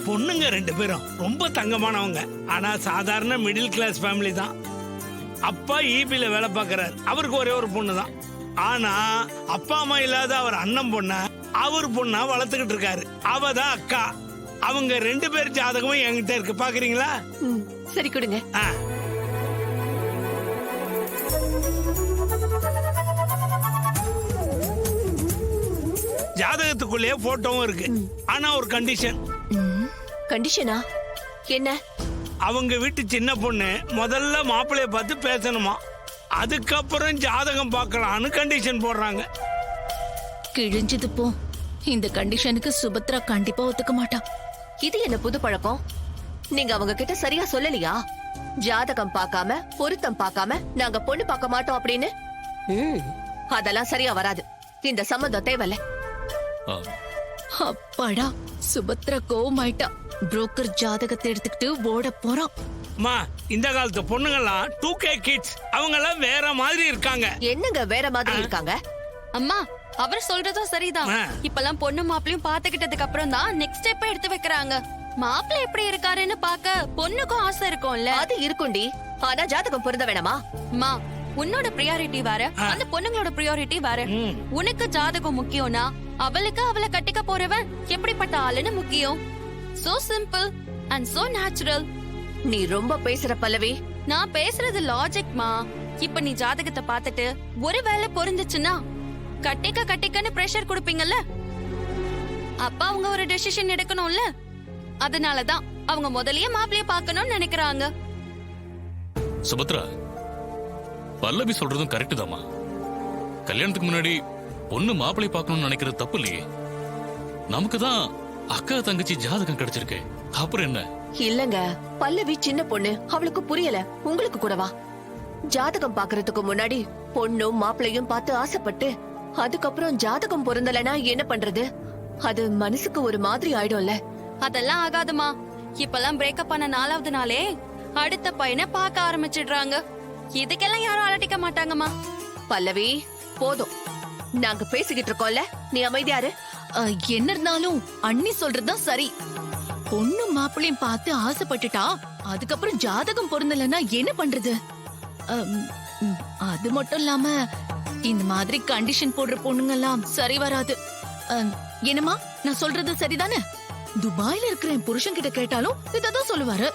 பொண்ணுங்க 2 பேரும் ரொம்ப தங்கமானவங்க. ஆனா சாதாரண மிடில் கிளாஸ் ஃபேமிலி தான். அப்பா ஈபில வேலை பார்க்கறாரு. அவருக்கு ஒரே ஒரு பொண்ணு தான். ஆனா அப்பா அம்மா இல்லாத அவர் அண்ணன் பொண்ண அவர் பொண்ணா வளர்த்துக்கிட்டு இருக்காரு. அவ தான் அக்கா. அவங்க 2 பேர் ஜாதகமும் என்கிட்ட இருக்கு, பாக்குறீங்களா? சரி கொடுங்க. ஜாதகத்துக்குள்ளேயே போட்டோவும் இருக்கு. ஆனா ஒரு கண்டிஷன். கண்டிஷனா என்ன? அவங்க வீட்டு சின்ன பொண்ணு முதல்ல மாப்பிள்ளைய பார்த்து பேசணுமா, அதுக்கப்புறம் ஜாதகம் பார்க்கலாம்னு கண்டிஷன் போடுறாங்க. கிழிஞ்சது போ. இந்த கண்டிஷனுக்கு சுபத்ரா கண்டிப்பா ஒத்துக்க மாட்டா. இது என்ன புது பழக்கம்? நீங்க அவங்க கிட்ட சரியா சொல்லலையா? ஜாதகம் பார்க்காம பொருத்தம் பார்க்காம நாங்க பொண்ணு பார்க்க மாட்டோம் அப்படின்னு. அதெல்லாம் சரியா வராது. இந்த சம்மந்தம் தேவையில்ல. அப்பாடா, சுபத்ரா கோவமாயிட்டா. புரோக்கர் ஜாதகத்தை எடுத்துக்கிட்டு ஓட போறான். அம்மா, இந்த காலத்து பொண்ணுங்கெல்லாம் 2K கிட்ஸ். அவங்க எல்லாம் வேற மாதிரி இருக்காங்க. என்னங்க வேற மாதிரி இருக்காங்க? அம்மா, அவர் சொல்றதும் சரிதான். இப்பெல்லாம் பொண்ணு மாப்பிளையும் பாத்துக்கிட்டதுக்கு அப்புறம் தான் நெக்ஸ்ட் ஸ்டெப் எடுத்து வைக்கிறாங்க. மாப்பிள்ளை எப்படி இருக்காருன்னு பாக்க பொண்ணுக்கும் ஆசை இருக்கும்ல. அது இருக்குண்டி. ஆனா ஜாதகம் பொருந்த வேணாமா? அம்மா, உன்னோட பிரியாரிட்டி வேற, அந்த பொண்ணுங்களோட பிரியாரிட்டி வேற. உனக்கு ஜாதகம் முக்கியம்னா அவளுக்கு அவளை கட்டிக்க போறவன் எப்படிப்பட்ட ஆளுன்னு முக்கியம். So simple and so natural. நீ ரொம்ப பேசுற பல்லவி. நான் பேசுறது லாஜிக்மா. இப்ப நீ ஜாதகத்தை பார்த்துட்டு ஒருவேளை பொருந்துச்சுன்னா கட்டிக்கன்னு பிரஷர் கொடுப்பீங்கல்ல. அப்ப அவங்க ஒரு டெசிஷன் எடுக்கணும்ல. அதனாலதான் அவங்க முதல்லயே மாப்பிளைய பார்க்கணும்னு நினைக்கிறாங்க. சுபத்ரா, பல்லவி சொல்றதும் கரெக்ட் தாமா. கல்யாணத்துக்கு முன்னாடி பொண்ணு மாப்பிள்ளை பார்க்கணும்னு நினைக்கிறது தப்பு இல்லையே. நமக்கு தான் அக்கா தங்கச்சி ஜாதகம் கிடைச்சிருக்கு, அப்புறம் என்ன? இல்லங்க, பல்லவி சின்ன பொண்ணு, அவளுக்கு புரியல. உங்களுக்கு கூடவா? ஜாதகம் பாக்குறதுக்கு முன்னாடி பொண்ணும் மாப்பிளையும் பார்த்து ஆசைப்பட்டு அதுக்கப்புறம் ஜாதகம் பொருந்தலனா என்ன பண்றது? அது மனசுக்கு ஒரு மாதிரி ஆயிடும்ல. அதெல்லாம் ஆகாதுமா. இப்பெல்லாம் பிரேக்கப் பண்ண 4வது நாளே அடுத்த பையனை பார்க்க ஆரம்பிச்சிடுறாங்க. இதுக்கெல்லாம் யாரும் அலட்டிக்க மாட்டாங்கம்மா. பல்லவி, போதும். நாங்க பேசிக்கிட்டு இருக்கோம்ல, நீ அமைதியாரு. என்ன இருந்தாலும் அண்ணி சொல்றதுதான் சரி. பொண்ணு மாப்பிள்ளையும் பார்த்து ஆசைப்பட்டுட்டா அதுக்கப்புறம் ஜாதகம் பொருந்தலன்னா என்ன பண்றது? அது மட்டும் இல்லாம இந்த மாதிரி கண்டிஷன் போடுற பொண்ணுங்க எல்லாம் சரி வராது. என்னமா, நான் சொல்றது சரிதானே? துபாயில இருக்கிற என் புருஷன் கிட்ட கேட்டாலும் இதான் சொல்லுவாரு.